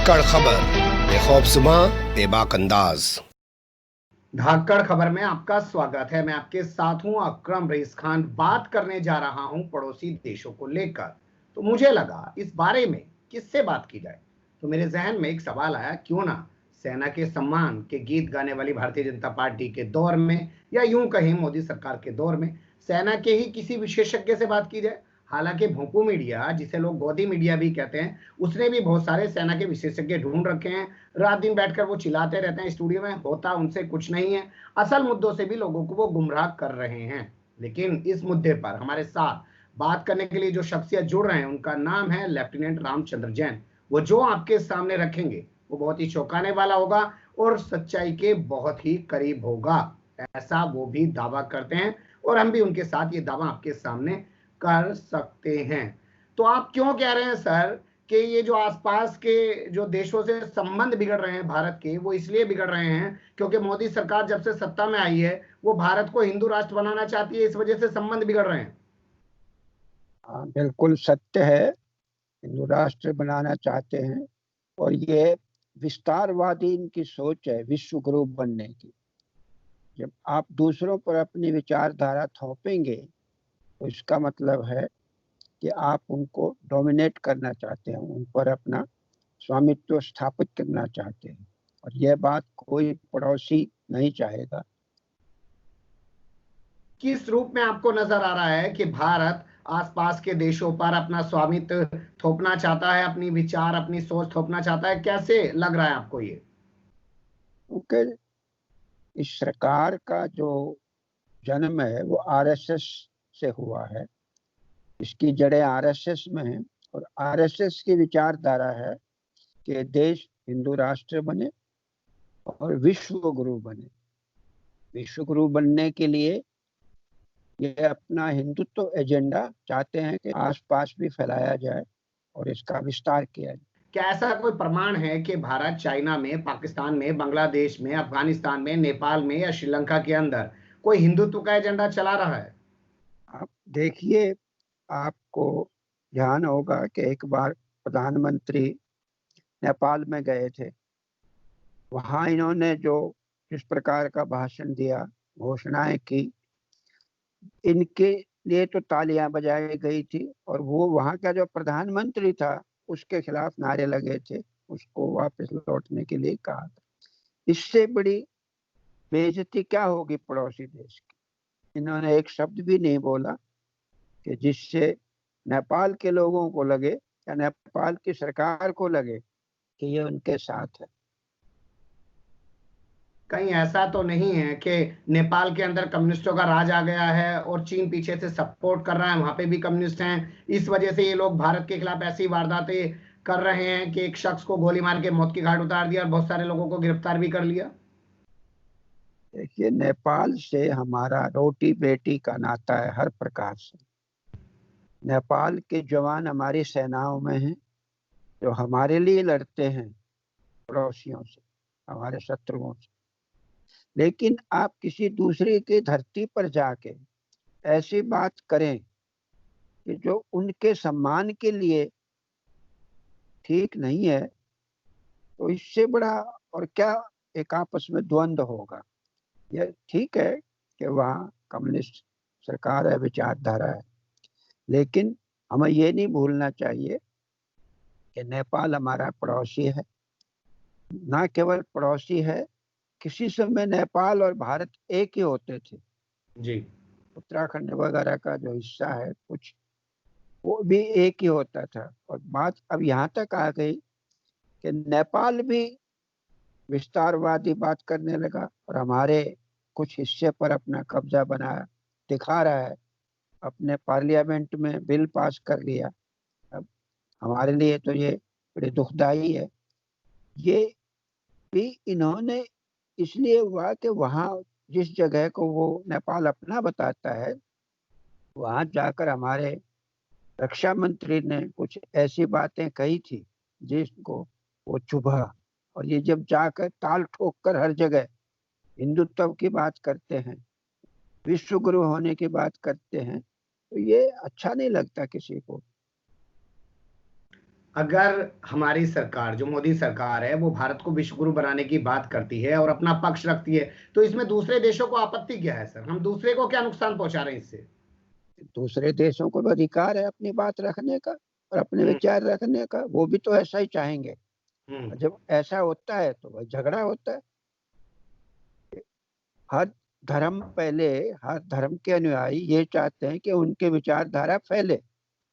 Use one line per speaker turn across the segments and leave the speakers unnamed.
धाकड़ खबर, बेखौफसुमा बेबाक अंदाज।
धाकड़ खबर में आपका स्वागत है। मैं आपके साथ हूं अकरम रईस खान। बात करने जा रहा हूं पड़ोसी देशों को लेकर। तो मुझे लगा इस बारे में किससे बात की जाए, तो मेरे जहन में एक सवाल आया, क्यों ना सेना के सम्मान के गीत गाने वाली भारतीय जनता पार्टी के दौर में, या यूं कहें मोदी सरकार के दौर में, सेना के ही किसी विशेषज्ञ से बात की जाए। हालांकि भोंपू मीडिया, जिसे लोग गोदी मीडिया भी कहते हैं, उसने भी बहुत सारे सेना के विशेषज्ञ ढूंढ रखे हैं। रात दिन बैठकर वो चिल्लाते रहते हैं स्टूडियो में, होता उनसे कुछ नहीं है। असल मुद्दों से भी लोगों को वो गुमराह कर रहे हैं। लेकिन इस मुद्दे पर हमारे साथ बात करने के लिए जो शख्सियत जुड़ रहे हैं, उनका नाम है लेफ्टिनेंट रामचंद्र जैन। वो जो आपके सामने रखेंगे वो बहुत ही चौंकाने वाला होगा और सच्चाई के बहुत ही करीब होगा, ऐसा वो भी दावा करते हैं। और हम भी उनके साथ ये दावा आपके सामने कर सकते हैं। तो आप क्यों कह रहे हैं सर कि ये जो आसपास के जो देशों से संबंध बिगड़ रहे हैं भारत के, वो इसलिए बिगड़ रहे हैं क्योंकि मोदी सरकार जब से सत्ता में आई है वो भारत को हिंदू राष्ट्र बनाना चाहती है, इस वजह से संबंध बिगड़ रहे हैं?
हाँ, बिल्कुल सत्य है। हिंदू राष्ट्र बनाना चाहते हैं और ये विस्तारवादी इनकी सोच है, विश्व गुरु बनने की। जब आप दूसरों पर अपनी विचारधारा थोपेंगे तो इसका मतलब है कि आप उनको डोमिनेट करना चाहते हैं, उन पर अपना स्वामित्व स्थापित करना चाहते हैं, और यह बात कोई पड़ोसी नहीं चाहेगा।
किस रूप में आपको नजर आ रहा है कि भारत आसपास के देशों पर अपना स्वामित्व थोपना चाहता है, अपनी विचार, अपनी सोच थोपना चाहता है? कैसे लग रहा है आपको ये?
क्योंकि इस सरकार का जो जन्म है वो आरएसएस से हुआ है, इसकी जड़ें आरएसएस में हैं, और आरएसएस की विचारधारा है कि देश हिंदू राष्ट्र बने और विश्व गुरु बने। विश्व गुरु बनने के लिए ये अपना हिंदुत्व एजेंडा चाहते हैं कि आसपास भी फैलाया जाए और इसका विस्तार किया जाए।
क्या ऐसा कोई प्रमाण है कि भारत चाइना में, पाकिस्तान में, बांग्लादेश में, अफगानिस्तान में, नेपाल में या श्रीलंका के अंदर कोई हिंदुत्व का एजेंडा चला रहा है?
आप देखिए, आपको ध्यान होगा कि एक बार प्रधानमंत्री नेपाल में गए थे। वहां इन्होंने जो जिस प्रकार का भाषण दिया, घोषणाएं की, इनके लिए तो तालियां बजाई गई थी, और वो वहां का जो प्रधानमंत्री था उसके खिलाफ नारे लगे थे, उसको वापस लौटने के लिए कहा था। इससे बड़ी बेइज्जती क्या होगी पड़ोसी देश की? इन्होंने एक शब्द भी नहीं बोला कि जिससे नेपाल के लोगों को लगे या नेपाल की सरकार को लगे कि ये उनके साथ है।
कहीं ऐसा तो नहीं है कि नेपाल के अंदर कम्युनिस्टों का राज आ गया है और चीन पीछे से सपोर्ट कर रहा है, वहां पे भी कम्युनिस्ट हैं, इस वजह से ये लोग भारत के खिलाफ ऐसी वारदातें कर रहे हैं कि एक शख्स को गोली मार के मौत की घाट उतार दिया और बहुत सारे लोगों को गिरफ्तार भी कर लिया?
देखिए, नेपाल से हमारा रोटी बेटी का नाता है हर प्रकार से। नेपाल के जवान हमारी सेनाओं में हैं, जो हमारे लिए लड़ते हैं पड़ोसियों से, हमारे शत्रुओं से। लेकिन आप किसी दूसरे की धरती पर जाके ऐसी बात करें कि जो उनके सम्मान के लिए ठीक नहीं है, तो इससे बड़ा और क्या एक आपस में द्वंद्व होगा। यह ठीक है कि वहाँ कम्युनिस्ट सरकार है, विचारधारा है, लेकिन हमें ये नहीं भूलना चाहिए कि नेपाल हमारा पड़ोसी है। ना केवल पड़ोसी है, किसी समय नेपाल और भारत एक ही होते थे।
जी।
उत्तराखंड वगैरह का जो हिस्सा है कुछ, वो भी एक ही होता था। और बात अब यहाँ तक आ गई कि नेपाल भी विस्तारवादी बात करने लगा और हमारे कुछ हिस्से पर अपना कब्जा बनाया दिखा रहा है, अपने पार्लियामेंट में बिल पास कर लिया। अब हमारे लिए तो ये बड़ी दुखदाई है। ये भी इन्होंने इसलिए हुआ कि वहाँ जिस जगह को वो नेपाल अपना बताता है, वहां जाकर हमारे रक्षा मंत्री ने कुछ ऐसी बातें कही थी जिसको वो चुभा। और ये जब जाकर ताल ठोक कर हर जगह हिंदुत्व की बात करते हैं, विश्व गुरु होने की बात करते हैं, तो ये अच्छा नहीं लगता किसी को।
अगर हमारी सरकार, जो मोदी सरकार है, वो भारत को विश्व गुरु बनाने की बात करती है और अपना पक्ष रखती है, तो इसमें दूसरे देशों को आपत्ति क्या है सर? हम दूसरे को क्या नुकसान पहुंचा रहे हैं इससे?
दूसरे देशों को भी अधिकार है अपनी बात रखने का और अपने
हम्म।
विचार रखने का, वो भी तो ऐसा ही चाहेंगे।
हम्म।
और जब ऐसा होता है तो वही झगड़ा होता है। हर धर्म पहले, हर धर्म के अनुयायी ये चाहते हैं कि उनके विचारधारा फैले,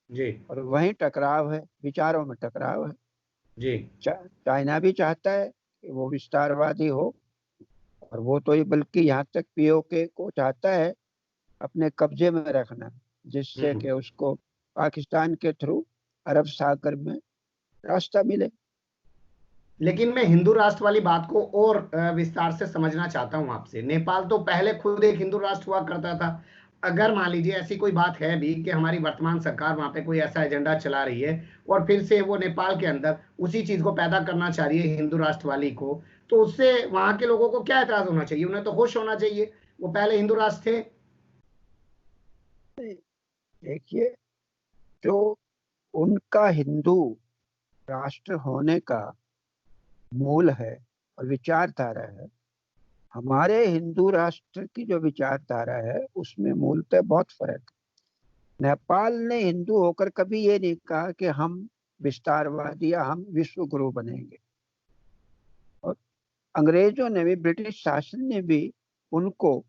जी।
और वहीं टकराव है, विचारों में टकराव है।
जी।
चाइना भी चाहता है कि वो विस्तारवादी हो, और वो तो ये बल्कि यहाँ तक पीओके को चाहता है अपने कब्जे में रखना, जिससे
हम्म।
कि उसको पाकिस्तान के थ्रू अरब सागर में रास्ता मिले।
लेकिन मैं हिंदू राष्ट्र वाली बात को और विस्तार से समझना चाहता हूं आपसे। नेपाल तो पहले खुद एक हिंदू राष्ट्र हुआ करता था। अगर मान लीजिए ऐसी कोई बात है भी कि हमारी वर्तमान सरकार वहां पे कोई ऐसा एजेंडा चला रही है और फिर से वो नेपाल के अंदर उसी चीज को पैदा करना चाह रही है, हिंदू राष्ट्र वाली को, तो उससे वहां के लोगों को क्या एतराज होना चाहिए? उन्हें तो खुश होना चाहिए, वो पहले हिंदू राष्ट्र थे।
देखिए, जो उनका हिंदू राष्ट्र होने का मूल है और विचारधारा है, हमारे हिंदू राष्ट्र की जो विचारधारा है उसमें मूलतः बहुत फर्क है। नेपाल ने हिंदू होकर कभी ये नहीं कहा कि हम विस्तारवादी या हम विश्व गुरु बनेंगे। और अंग्रेजों ने भी, ब्रिटिश शासन ने भी उनको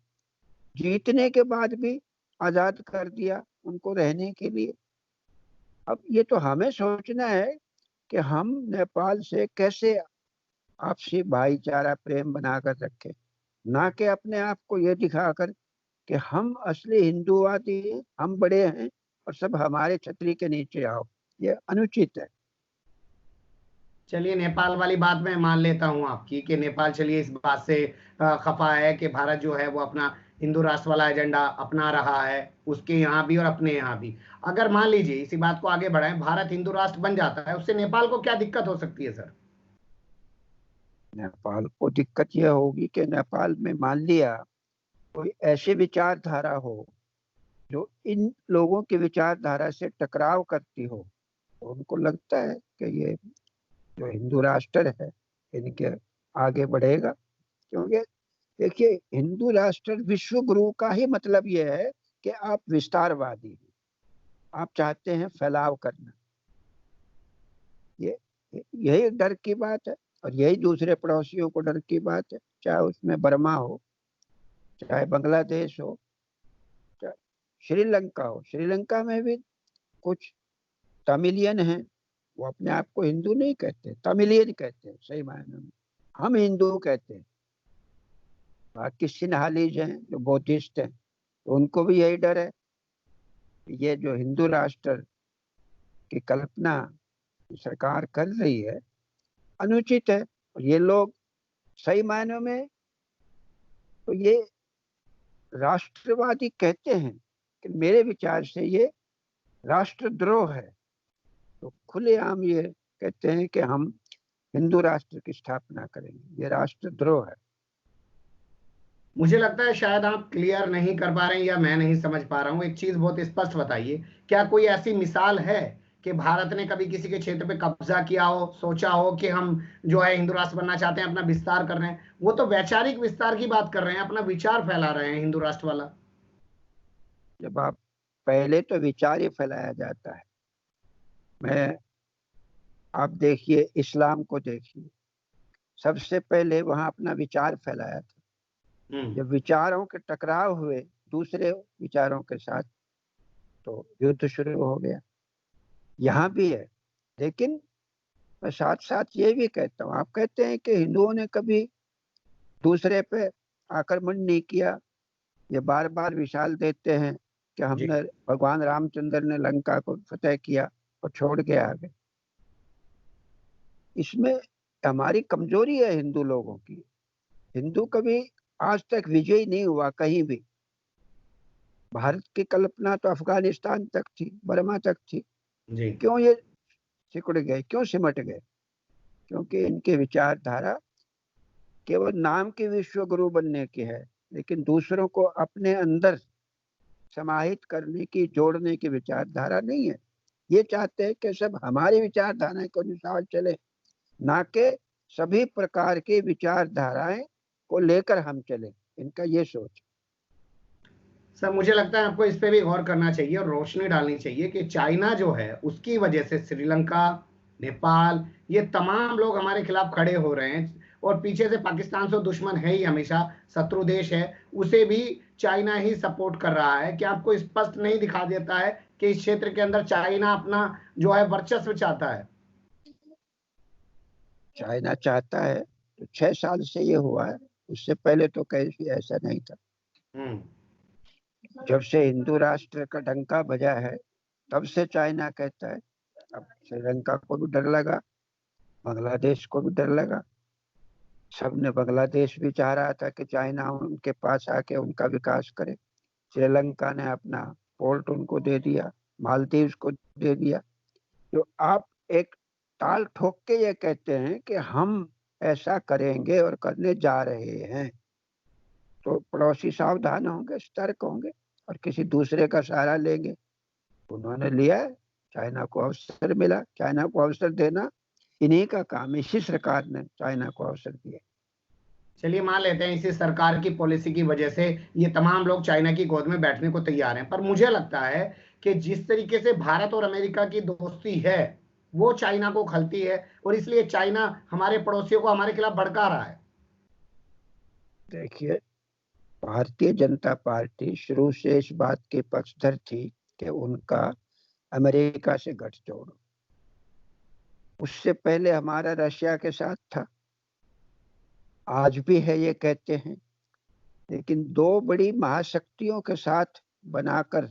जीतने के बाद भी आजाद कर दिया उनको रहने के लिए। अब ये तो हमें सोचना है कि हम नेपाल से कैसे आपसी भाईचारा प्रेम बनाकर रखें, ना कि अपने आप को ये दिखाकर कि हम असली हिंदूवादी हैं, हम बड़े हैं और सब हमारे छतरी के नीचे आओ। ये अनुचित है।
चलिए, नेपाल वाली बात मैं मान लेता हूं आपकी कि नेपाल, चलिए, इस बात से खफा है कि भारत जो है वो अपना हिंदू राष्ट्र वाला एजेंडा अपना रहा है, उसके यहाँ भी और अपने यहाँ भी। अगर मान लीजिए इसी बात को आगे बढ़ाएं, भारत हिंदू राष्ट्र बन जाता है, उससे नेपाल को क्या दिक्कत हो सकती है सर?
नेपाल को दिक्कत यह होगी कि नेपाल में मान लिया कोई ऐसी विचारधारा हो जो इन लोगों की विचारधारा से टकराव करती हो, तो उनको लगता है कि ये जो हिंदू राष्ट्र है इनके आगे बढ़ेगा। क्योंकि देखिए, हिंदू राष्ट्र विश्व गुरु का ही मतलब यह है कि आप विस्तारवादी हैं, आप चाहते हैं फैलाव करना। ये यही डर की बात है, और यही दूसरे पड़ोसियों को डर की बात है, चाहे उसमें बर्मा हो, चाहे बांग्लादेश हो, चाहे श्रीलंका हो। श्रीलंका में भी कुछ तमिलियन हैं, वो अपने आप को हिंदू नहीं कहते, तमिलियन कहते हैं सही मायने में। हम हिंदू कहते हैं। बाकी सिन्हालीज हैं जो बौद्धिस्ट हैं, तो उनको भी यही डर है कि ये जो हिंदू राष्ट्र की कल्पना सरकार कर रही है अनुचित है। और ये लोग सही मायनों में तो ये राष्ट्रवादी कहते हैं, कि मेरे विचार से ये राष्ट्रद्रोह है। तो खुलेआम ये कहते हैं कि हम हिंदू राष्ट्र की स्थापना करेंगे, ये राष्ट्रद्रोह है।
मुझे लगता है शायद आप क्लियर नहीं कर पा रहे हैं या मैं नहीं समझ पा रहा हूं। एक चीज बहुत स्पष्ट बताइए, क्या कोई ऐसी मिसाल है कि भारत ने कभी किसी के क्षेत्र पे कब्जा किया हो, सोचा हो कि हम जो है हिंदू राष्ट्र बनना चाहते हैं, अपना विस्तार कर रहे हैं? वो तो वैचारिक विस्तार की बात कर रहे हैं, अपना विचार फैला रहे हैं हिंदू राष्ट्र वाला।
जब आप पहले तो विचार ही फैलाया जाता है। मैं आप देखिए, इस्लाम को देखिए, सबसे पहले वहां अपना विचार फैलाया था। जब विचारों के टकराव हुए दूसरे विचारों के साथ, तो युद्ध शुरू हो गया। यहाँ भी है। लेकिन मैं साथ साथ ये भी कहता हूँ, आप कहते हैं कि हिंदुओं ने कभी दूसरे पे आक्रमण नहीं किया, ये बार बार मिसाल देते हैं कि
जी।
हमने, भगवान रामचंद्र ने लंका को फतेह किया और छोड़ के आ गए। इसमें हमारी कमजोरी है हिंदू लोगों की। हिंदू कभी आज तक विजयी नहीं हुआ कहीं भी। भारत की कल्पना तो अफगानिस्तान तक थी, बर्मा तक थी।
जी।
क्यों ये सिकुड़ गए, क्यों सिमट गए? क्योंकि इनके विचारधारा केवल नाम की विश्व गुरु बनने की है, लेकिन दूसरों को अपने अंदर समाहित करने की, जोड़ने की विचारधारा नहीं है। ये चाहते हैं कि सब हमारी विचारधारा के अनुसार चले, ना कि सभी प्रकार की विचारधाराएं को लेकर हम चले। इनका ये सोच।
सर मुझे लगता है आपको इस पे भी गौर करना चाहिए और रोशनी डालनी चाहिए कि चाइना जो है उसकी वजह से श्रीलंका, नेपाल, ये तमाम लोग हमारे खिलाफ खड़े हो रहे हैं। और पीछे से पाकिस्तान से दुश्मन है ही, हमेशा शत्रु देश है, उसे भी चाइना ही सपोर्ट कर रहा है। क्या आपको स्पष्ट नहीं दिखा देता है कि इस क्षेत्र के अंदर चाइना अपना जो है वर्चस्व चाहता है?
चाइना चाहता है तो 6 साल से ये हुआ है, उससे पहले तो कहीं ऐसा नहीं था। जब से हिंदू राष्ट्र का डंका बजा है तब से चाइना कहता है। अब श्रीलंका को भी डर लगा, बांग्लादेश को भी डर लगा। सबने, बांग्लादेश भी चाह रहा था कि चाइना उनके पास आके उनका विकास करे। श्रीलंका ने अपना पोर्ट उनको दे दिया, मालदीव को दे दिया। तो आप एक ताल ठोक के ये कहते हैं कि हम ऐसा करेंगे और करने जा रहे हैं, तो पड़ोसी सावधान होंगे, सतर्क होंगे और किसी दूसरे का सहारा लेंगे। उन्होंने लिया, चाइना को अवसर मिला। चाइना को अवसर देना इन्हीं का काम, इसी सरकार ने चाइना को अवसर दिया।
चलिए मान लेते हैं इसी सरकार की पॉलिसी की वजह से ये तमाम लोग चाइना की गोद में बैठने को तैयार हैं। पर मुझे लगता है कि जिस तरीके से भारत और अमेरिका की दोस्ती है वो चाइना को खलती है, और इसलिए चाइना हमारे पड़ोसियों को हमारे खिलाफ भड़का रहा है।
देखिए, भारतीय जनता पार्टी शुरू से इस बात के पक्षधर थी कि उनका अमेरिका से गठजोड़। उससे पहले हमारा रशिया के साथ था, आज भी है ये कहते हैं। लेकिन दो बड़ी महाशक्तियों के साथ बनाकर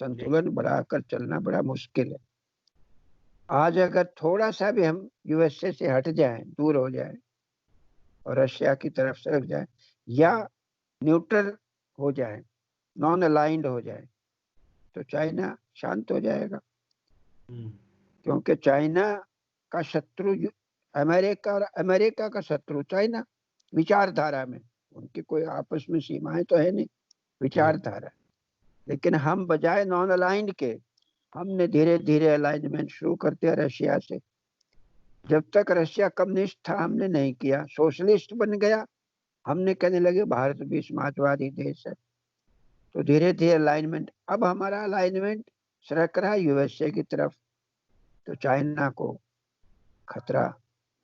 संतुलन बढ़ाकर चलना बड़ा मुश्किल है। आज अगर थोड़ा सा भी हम यूएसए से हट जाएं, दूर हो जाएं और रशिया की तरफ सरक जाएं या न्यूट्रल हो जाएं, नॉन अलाइंड हो जाए, तो चाइना शांत हो जाएगा। क्योंकि चाइना का शत्रु अमेरिका और अमेरिका का शत्रु चाइना। विचारधारा में उनकी कोई आपस में सीमाएं तो है नहीं, विचारधारा। लेकिन हम बजाय नॉन अलाइंड के हमने धीरे धीरे अलाइनमेंट शुरू कर दिया रशिया से। जब तक रशिया कम्युनिस्ट था हमने नहीं किया, सोशलिस्ट बन गया, हमने कहने लगे भारत भी समाजवादी देश है। तो धीरे धीरे अलाइनमेंट, अब हमारा अलाइनमेंट सरक रहा है यूएसए की तरफ। तो चाइना को खतरा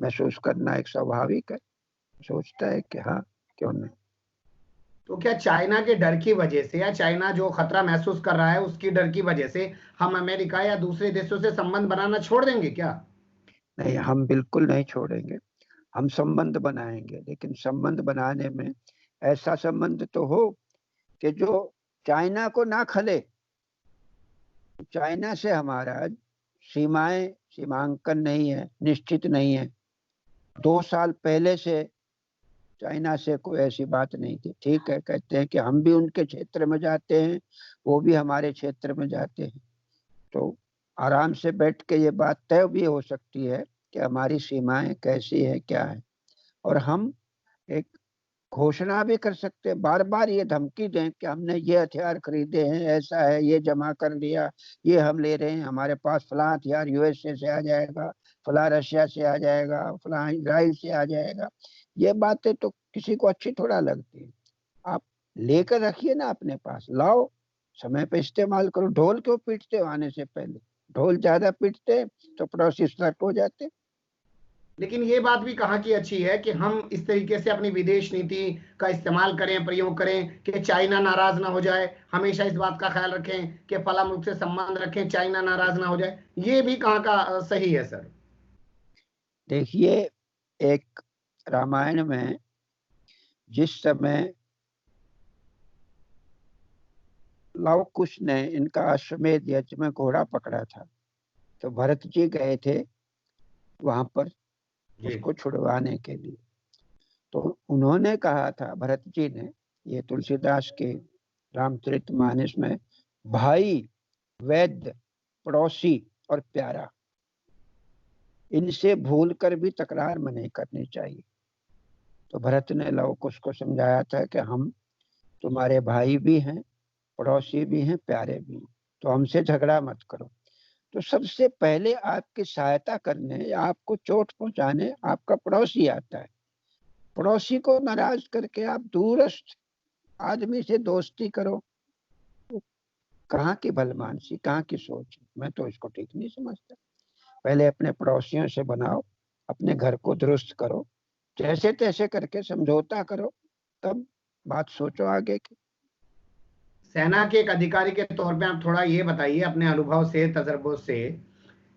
महसूस करना एक स्वाभाविक है, सोचता है कि हाँ क्यों नहीं।
तो क्या चाइना के डर की वजह से या चाइना जो खतरा महसूस कर रहा है उसकी डर की वजह से हम अमेरिका या दूसरे देशों से संबंध बनाना छोड़ देंगे क्या?
नहीं, हम बिल्कुल नहीं छोड़ेंगे। हम संबंध बनाएंगे, लेकिन संबंध बनाने में ऐसा संबंध तो हो कि जो चाइना को ना खले। चाइना से हमारा सीमांकन नहीं है, निश्चित नहीं है। 2 साल पहले से चाइना से कोई ऐसी बात नहीं थी। ठीक है, कहते हैं कि हम भी उनके क्षेत्र में जाते हैं, वो भी हमारे क्षेत्र में जाते हैं। तो आराम से बैठ के ये बात तय भी हो सकती है कि हमारी सीमाएं कैसी है, क्या है। और हम एक घोषणा भी कर सकते हैं, बार बार ये धमकी दें कि हमने ये हथियार खरीदे हैं, ऐसा है, ये जमा कर लिया, ये हम ले रहे हैं, हमारे पास फलां हथियार यूएसए से आ जाएगा, फलां रशिया से आ जाएगा, फलां इजराइल से आ जाएगा। ये बातें तो किसी को अच्छी थोड़ा लगती है। आप लेकर रखिए ना, अपने पास लाओ, समय पे इस्तेमाल करो। ढोल क्यों पीटते हो आने से पहले? ढोल ज्यादा पीटते तो पड़ोसी सतर्क हो जाते।
लेकिन ये बात भी कहाँ की अच्छी है कि हम इस तरीके से अपनी विदेश नीति का इस्तेमाल करें, प्रयोग करें कि चाइना नाराज ना हो जाए। हमेशा इस बात का ख्याल रखें कि फला मुल्क से संबंध रखें, चाइना नाराज ना हो जाए। ये भी कहाँ का सही है सर?
देखिए, एक रामायण में जिस समय लव कुश ने इनका अश्वमेध यज्ञ में घोड़ा पकड़ा था, तो भरत जी गए थे वहां पर उसको छुड़वाने के लिए। तो उन्होंने कहा था, भरत जी ने, ये तुलसीदास के रामचरितमानस में, भाई, वैद्य, पड़ोसी और प्यारा, इनसे भूल कर भी तकरार में नहीं करनी चाहिए। तो भरत ने लव कुश को समझाया था कि हम तुम्हारे भाई भी हैं, पड़ोसी भी हैं, प्यारे भी हैं, तो हमसे झगड़ा मत करो। तो सबसे पहले आपकी सहायता करने या आपको चोट पहुंचाने आपका पड़ोसी आता है। पड़ोसी को नाराज करके आप दूरस्थ आदमी से दोस्ती करो, तो कहाँ की भलमानसी, कहाँ की सोच? मैं तो इसको ठीक नहीं समझता। पहले अपने पड़ोसियों से बनाओ, अपने घर को दुरुस्त करो, जैसे तैसे करके समझौता करो, तब बात सोचो आगे की।
सेना के एक अधिकारी के तौर पे आप थोड़ा ये बताइए अपने अनुभव से, तजर्बों से,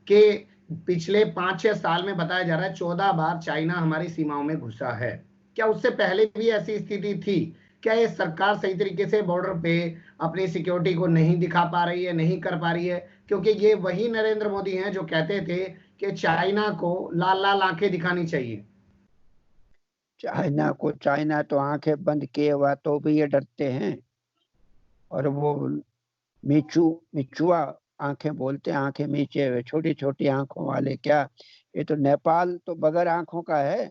कि पिछले 5-6 साल में बताया जा रहा है 14 बार चाइना हमारी सीमाओं में घुसा है। क्या उससे पहले भी ऐसी स्थिति थी? क्या ये सरकार सही तरीके से बॉर्डर पे अपनी सिक्योरिटी को नहीं दिखा पा रही है, नहीं कर पा रही है? क्योंकि ये वही नरेंद्र मोदी हैं जो कहते थे कि चाइना को लाल लाल आंखें दिखानी चाहिए।
चाइना तो आंखें बंद किए हुआ तो भी ये डरते हैं, और वो मिचुआ आंखें बोलते हैं, आंखें मीचे हुए, छोटी छोटी आंखों वाले। क्या ये तो नेपाल तो बगैर आंखों का है,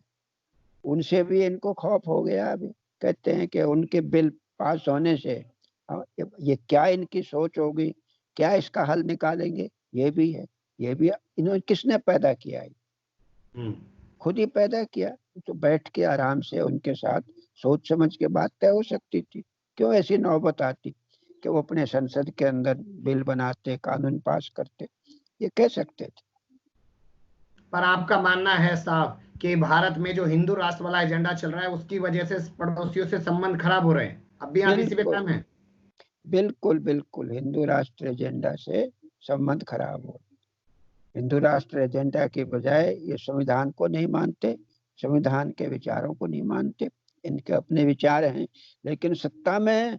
उनसे भी इनको खौफ हो गया। अभी कहते हैं कि उनके बिल पास होने से ये क्या इनकी सोच होगी, क्या इसका हल निकालेंगे? ये भी है, ये भी इन्होंने किसने पैदा किया है? खुद ही पैदा किया। तो बैठ के आराम से उनके साथ सोच समझ के बात तय हो सकती थी। क्यों ऐसी नौबत आती कि वो अपने संसद के अंदर बिल बनाते, कानून पास करते? ये कह सकते थे।
पर आपका मानना है साहब कि भारत में जो हिंदू राष्ट्र वाला एजेंडा चल रहा है उसकी वजह से पड़ोसियों से संबंध खराब हो रहे हैं? अब भी आप इसी पे कायम हैं?
बिल्कुल बिल्कुल, हिंदू राष्ट्र एजेंडा से संबंध खराब हो। हिंदू राष्ट्र एजेंडा के बजाय ये संविधान को नहीं मानते, संविधान के विचारों को नहीं मानते। इनके अपने विचार हैं, लेकिन सत्ता में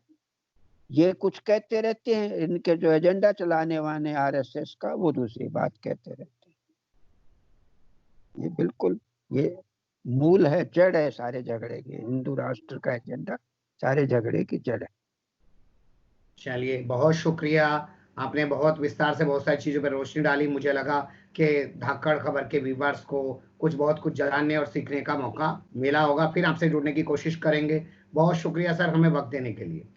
ये कुछ कहते रहते हैं। इनके जो एजेंडा चलाने वाले आरएसएस का, वो दूसरी बात कहते रहते हैं। ये बिल्कुल ये मूल है, जड़ है सारे झगड़े की। हिंदू राष्ट्र का एजेंडा सारे झगड़े की जड़ है।
चलिए, बहुत शुक्रिया। आपने बहुत विस्तार से बहुत सारी चीजों पर रोशनी डाली। मुझे लगा कि धाकड़ खबर के व्यूअर्स को कुछ जानने और सीखने का मौका मिला होगा। फिर आपसे जुड़ने की कोशिश करेंगे। बहुत शुक्रिया सर, हमें वक्त देने के लिए।